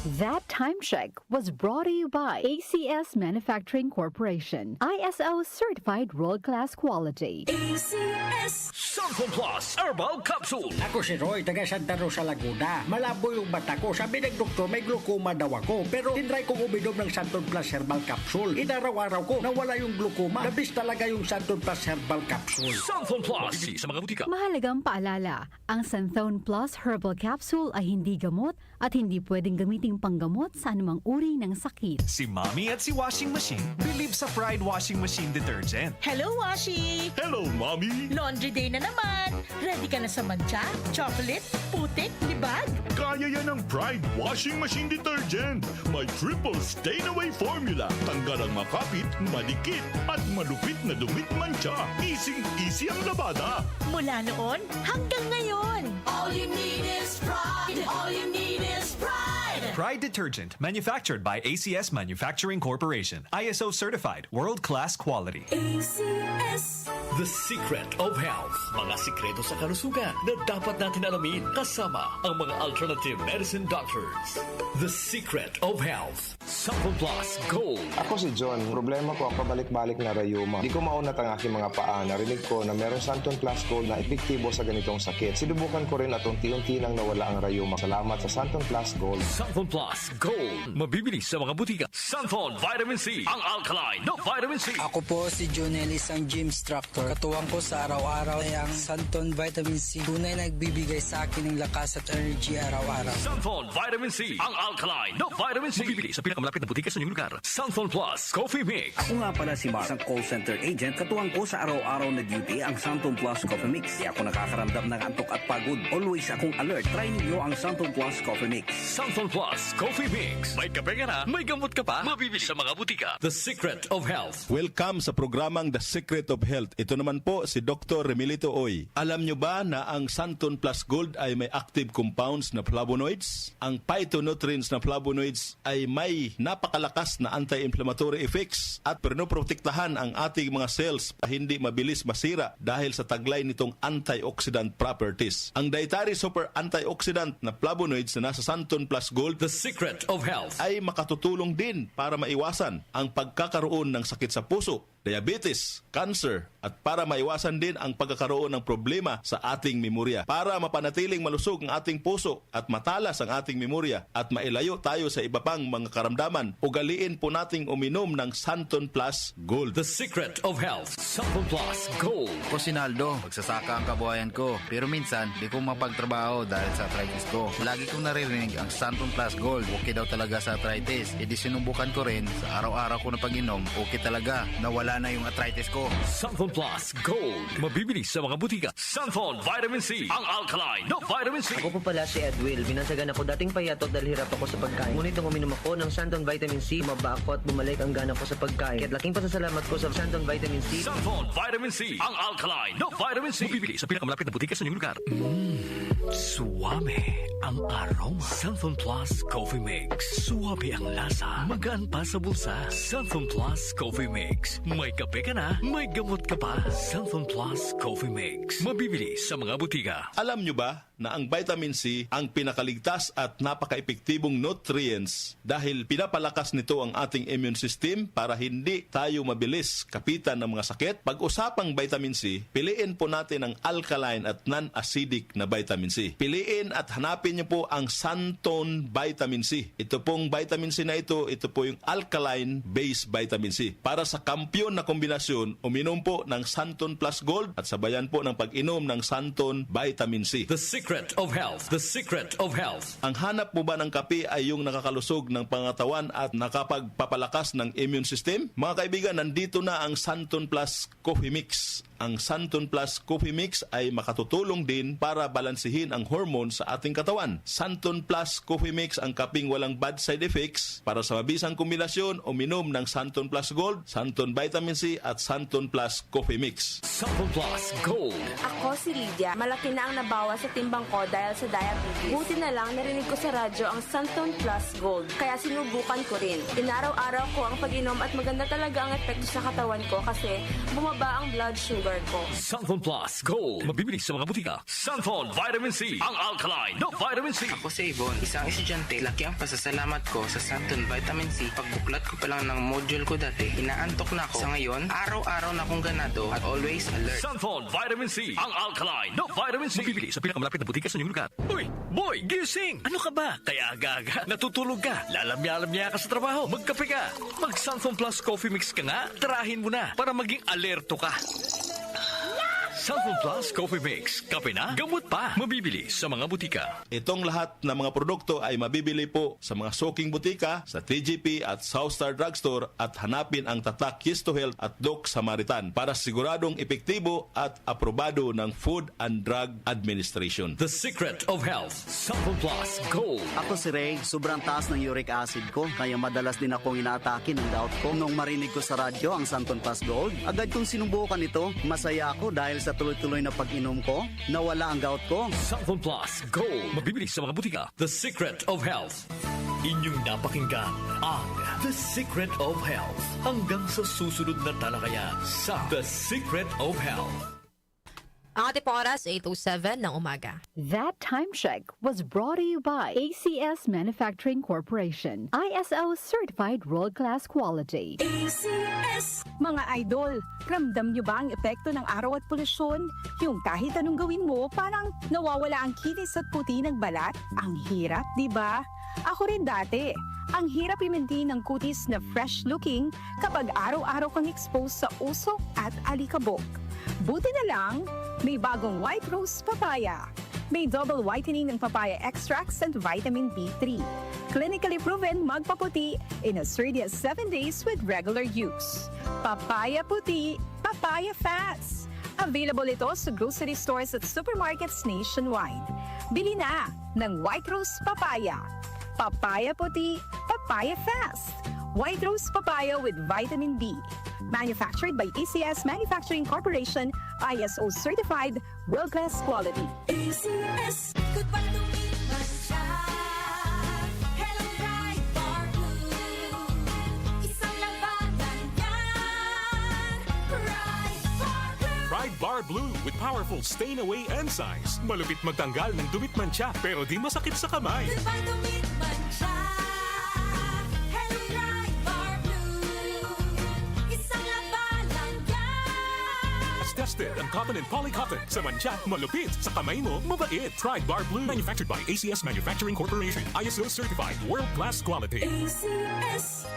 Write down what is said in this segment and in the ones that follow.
That time check was brought to you by ACS Manufacturing Corporation, ISO certified world-class quality. ACS Santon Plus Herbal Capsule. Ako si Roy, taga Santa Rosa, Laguna. Malabo yung mata ko. Sabi ng doktor, may glaucoma daw ako. Pero tinry kong uminom ng Santon Plus Herbal Capsule. Inaraw-araw ko, nawala yung glaucoma. Nabis talaga yung Santon Plus Herbal Capsule. Santon Plus. Mabibili sa mga butika. Mahalagang paalala, ang Santhone Plus Herbal Capsule ay hindi gamot at hindi pwedeng gamiting panggamot sa anumang uri ng sakit. Si Mommy at si Washing Machine believe sa Pride Washing Machine Detergent. Hello, Washi! Hello, Mommy. Laundry day na naman! Ready ka na sa mancha, chocolate, putik, libag? Kaya yan ang Pride Washing Machine Detergent. May triple stain-away formula. Tanggal ang makapit, madikit, at malupit na dumit mancha. Easy ang labada. Mula noon hanggang ngayon! All you need is pride. All you need is pride. Pride Detergent, manufactured by ACS Manufacturing Corporation. ISO certified, world-class quality. ACS. The Secret of Health. Mga sikreto sa kalusugan na dapat natin alamin kasama ang mga alternative medicine doctors. The Secret of Health. Santon Plus Gold. Ako si John. Problema ko ang pabalik-balik na rayuma. Di ko maunat ang aking mga paa. Narinig ko na meron Santon Plus Gold na epektibo sa ganitong sakit. Sinubukan ko rin at unti-unti nang nawala ang rayuma. Salamat sa Santon Plus Gold. Santon Plus Gold. Mabibili sa mga butika. Santon Vitamin C. Ang alkaline na vitamin C. Ako po si Jonel, isang gym instructor. Katuwang ko sa araw-araw ay ang Santon Vitamin C. Tunay nagbibigay sa akin ng lakas at energy araw-araw. Santon Vitamin C. Ang alkaline na vitamin C. Mabibili sa pinakamalapit na butika sa inyong lugar. Santon Plus Coffee Mix. Ako nga pala si Mark, isang call center agent. Katuwang ko sa araw-araw na duty ang Santon Plus Coffee Mix. Di ako nakakaramdam ng antok at pagod. Always akong alert. Try ninyo ang Santon Plus Coffee Mix. Santon Plus Coffee Mix. May kape ka na, may gamot ka pa. Mabibili sa mga butika. The Secret of Health. Welcome sa programang The Secret of Health. Ito naman po si Dr. Remilito Oy. Alam nyo ba na ang Santon Plus Gold ay may active compounds na flavonoids? Ang phytonutrients na flavonoids ay may napakalakas na anti-inflammatory effects at pinoprotektahan ang ating mga cells pa hindi mabilis masira dahil sa taglay nitong antioxidant properties. Ang dietary super antioxidant na flavonoids na nasa Santon Plus Gold, The Secret of Health. ay makatutulong din para maiwasan ang pagkakaroon ng sakit sa puso, diabetes, cancer, at para maiwasan din ang pagkakaroon ng problema sa ating memorya. Para mapanatiling malusog ang ating puso at matalas ang ating memorya at mailayo tayo sa iba pang mga karamdaman, ugaliin po nating uminom ng Santon Plus Gold. The Secret of Health. Santon Plus Gold. Ako si Naldo, magsasaka ang kabuhayan ko. Pero minsan, di ko mapagtrabaho dahil sa arthritis ko. Lagi kong naririnig ang Santon Plus Gold. Okay daw talaga sa arthritis. E di sinubukan ko rin sa araw-araw ko na pag-inom. Okay talaga. Nawala na yung arthritis ko. Santon Plus Gold. Mabibili sa mga butika. Santon Vitamin C. Ang alkaline na vitamin C. Ako po pala si Edwil. Binansagan ako dating payatot dahil hirap ako sa pagkain. Ngunit nung uminom ako ng Santon Vitamin C, maba ako at bumalik ang gana ko sa pagkain. Kaya't laking pasasalamat ko sa Santon Vitamin C. Santon Vitamin C. Ang alkaline na vitamin C. Mabibili sa pinakamalapit na butika sa inyong lugar. Suwame ang aroma. Santon Plus Coffee Mix. Suwabe ang lasa. Magaan pa sa bulsa. Santon Plus Coffee Mix. May kape ka na, may gamot ka pa. Santon Plus Coffee Mix. Mabibili sa mga butika. Alam nyo ba na ang vitamin C ang pinakaligtas at napaka-epektibong nutrients dahil pinapalakas nito ang ating immune system para hindi tayo mabilis kapitan ng mga sakit? Pag-usapang vitamin C, piliin po natin ang alkaline at non-acidic na vitamin C. Piliin at hanapin nyo po ang Santon Vitamin C. Ito pong vitamin C na ito po yung alkaline-based vitamin C. Para sa kampyon na kombinasyon, uminom po ng Santon Plus Gold at sabayan po ng pag-inom ng Santon Vitamin C. The Secret of Health. The Secret of Health. Ang hanap mo ba ng kape ay yung nakakalusog ng pangatawan at nakapagpapalakas ng immune system? Mga kaibigan, nandito na ang Santon Plus Coffee Mix. Ang Santon Plus Coffee Mix ay makatutulong din para balansihin ang hormone sa ating katawan. Santon Plus Coffee Mix ang kaping walang bad side effects. Para sa mabisang kombinasyon, uminom ng Santon Plus Gold, Santon Vitamin C at Santon Plus Coffee Mix. Santon Plus Gold. Ako si Lydia. Malaki na ang nabawas sa timbang timbang ko dahil sa diabetes. Buti na lang narinig ko sa radyo ang Santon Plus Gold, kaya sinubukan ko rin. Inaraw-araw ko ang pag-inom at maganda talaga ang epekto sa katawan ko kasi bumaba ang blood sugar ko. Santon Plus Gold. Mabibili sa mga butika. Santon Vitamin C. Ang alkaline na vitamin C. Ako si Ibon, isang estudyante. Laki ang pasasalamat ko sa Santon Vitamin C. Pagbuklat ko pa lang ng module ko dati, inaantok na ako. Sa ngayon, araw-araw na akong ganado at always alert. Santon Vitamin C. Ang alkaline na vitamin C. Mabibili sa pinakamalapit na butika sa inyong lugar. Uy, boy, gising! Ano ka ba? Kaya aga-aga, natutulog ka. Lalamya-lamya ka sa trabaho. Magkape ka. Mag Santon Plus Coffee Mix ka nga. Tarahin mo na para maging alerto ka. Santon Plus Coffee Mix. Kape na, gamot pa. Mabibili sa mga butika. Itong lahat ng mga produkto ay mabibili po sa mga soking butika, sa TGP at Southstar Drugstore at hanapin ang tatak Yes to Health at Doc Samaritan para siguradong epektibo at aprobado ng Food and Drug Administration. The Secret of Health. Santon Plus Gold. Ako si Ray, sobrang taas ng uric acid ko, kaya madalas din akong inaatake ng gout ko. Nung marinig ko sa radyo ang Santon Plus Gold, agad kong sinubukan ito. Masaya ako dahil sa tuloy-tuloy na pag-inom ko, nawala ang gout ko. Santon Plus Gold. Mabibili sa mga butika. The Secret of Health. Inyong napakinggan ang The Secret of Health. Hanggang sa susunod na talakayan sa The Secret of Health. Ang ating oras, 8:07 ng umaga. That time check was brought to you by ACS Manufacturing Corporation. ISO Certified World-Class Quality. ACS! Mga idol, ramdam nyo ba ang epekto ng araw at polusyon? Yung kahit anong gawin mo, parang nawawala ang kinis at puti ng balat? Ang hirap, di ba? Ako rin dati. Ang hirap i-maintain ng kutis na fresh-looking kapag araw-araw kang exposed sa usok at alikabok. Buti na lang, may bagong White Rose Papaya. May double whitening ng papaya extracts and vitamin B3. Clinically proven magpaputi in as early as 7 days with regular use. Papaya puti, papaya fats. Available ito sa grocery stores at supermarkets nationwide. Bili na ng White Rose Papaya. Papaya puti, papaya fast. White Rose Papaya with vitamin B. Manufactured by ACS Manufacturing Corporation, ISO certified, world-class quality. ACS, goodbye to me, Masya. Hello, Pride Bar Blue. Isang labanan yan. Pride Bar Blue. Pride Bar Blue with powerful stain-away enzymes. Malupit magtanggal ng dumit mancha pero di masakit sa kamay. Goodbye to me, Masya. Hello, Pride Bar Blue. Isang labanan yan. As tested ang cotton and polycotton. Sa mancha, malupit. Sa kamay mo, mabait. Pride Bar Blue. Manufactured by ACS Manufacturing Corporation. ISO certified. World-class quality. ACS.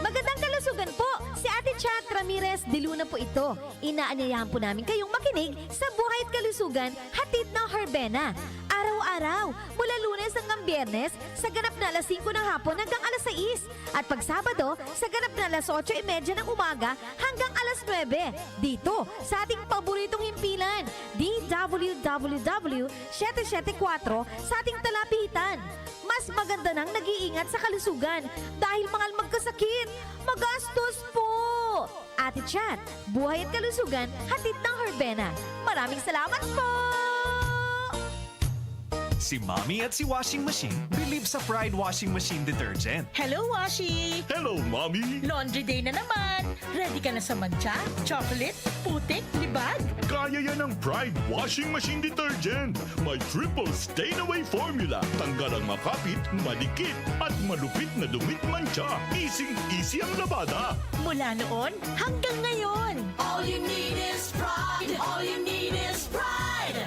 Magandang kalusugan po! Si Ate Chat Ramirez de Luna po ito. Inaanyayahan po namin kayong makinig sa Buhay at Kalusugan, hatid ng Herbena. Araw-araw, mula Lunes hanggang Biyernes, sa ganap na alas 5 ng hapon hanggang alas 6. At pag Sabado, sa ganap na alas 8:30 ng umaga hanggang alas 9. Dito, sa ating paboritong himpilan, DWWW 774 sa ating talapitan. Mas maganda nang nag-iingat sa kalusugan dahil mahal magkasakit. Magastos po! Ate Chat, Buhay at Kalusugan, hatid ng Herbena. Maraming salamat po! Si Mommy at si Washing Machine believe sa Pride Washing Machine Detergent. Hello, Washi! Hello, Mommy! Laundry day na naman. Ready ka na sa mancha, chocolate, putik, libag? Kaya yan ang Pride Washing Machine Detergent. May triple stain-away formula. Tanggal ang makapit, madikit, at malupit na dumit mancha. Easy ang labada. Mula noon hanggang ngayon. All you need is pride. All you need is pride.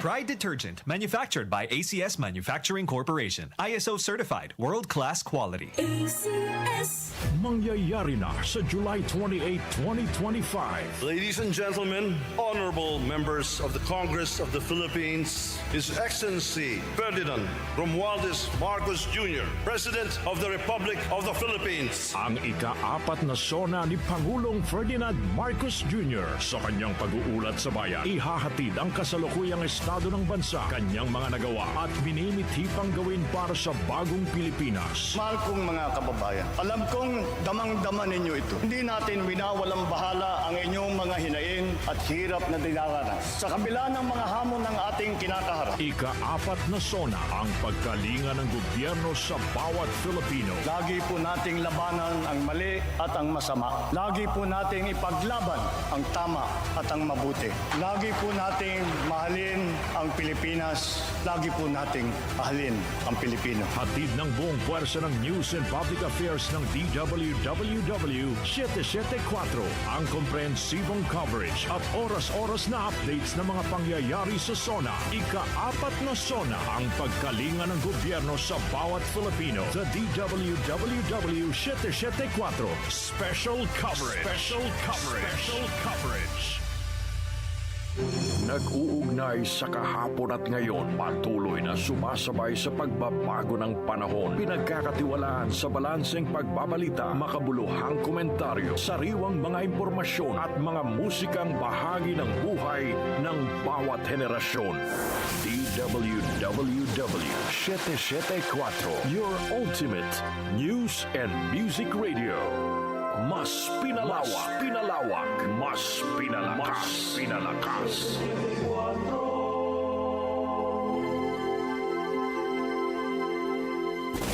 Pride Detergent, manufactured by ACS Manufacturing Corporation. ISO certified, world-class quality. ACS. Mangyayari na sa July 28, 2025. Ladies and gentlemen, honorable members of the Congress of the Philippines, His Excellency Ferdinand Romualdez Marcos Jr., President of the Republic of the Philippines. Ang ika-4 na sona ni Pangulong Ferdinand Marcos Jr. sa kanyang pag-uulat sa bayan, ihahatid ang kasalukuyang estado ng bansa, kanyang mga nagawa at minimithi pang gawin para sa bagong Pilipinas. Mahal kong mga kababayan, alam kong damang-dama ninyo ito. Hindi natin winawalang bahala ang inyong mga hinaing at hirap na dinaranas. Sa kabila ng mga hamon ng ating kinakaharap. Ika-4 na SONA ang pagkalinga ng gobyerno sa bawat Filipino. Lagi po nating labanan ang mali at ang masama. Lagi po nating ipaglaban ang tama at ang mabuti. Lagi po nating mahalin ang Pilipinas. Lagi po nating mahalin ang Pilipino. Hatid ng buong puwersa ng News and Public Affairs ng DWWW 774 ang komprehensibong coverage at oras-oras na updates ng mga pangyayari sa SONA. Ika-4 na SONA ang pagkalinga ng gobyerno sa bawat Filipino. The DWWW 774 Special Coverage. Special Coverage. Special Coverage. Nag-uugnay sa kahapon at ngayon, patuloy na sumasabay sa pagbabago ng panahon. Pinagkakatiwalaan sa balanseng pagbabalita, makabuluhang komentaryo, sariwang mga impormasyon at mga musikang bahagi ng buhay ng bawat henerasyon. DWWW 774, your ultimate news and music radio. Mas pinalawak, mas pinalakas.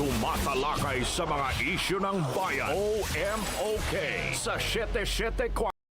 Tumatalakay sa mga isyu ng bayan. OMOK sa 774.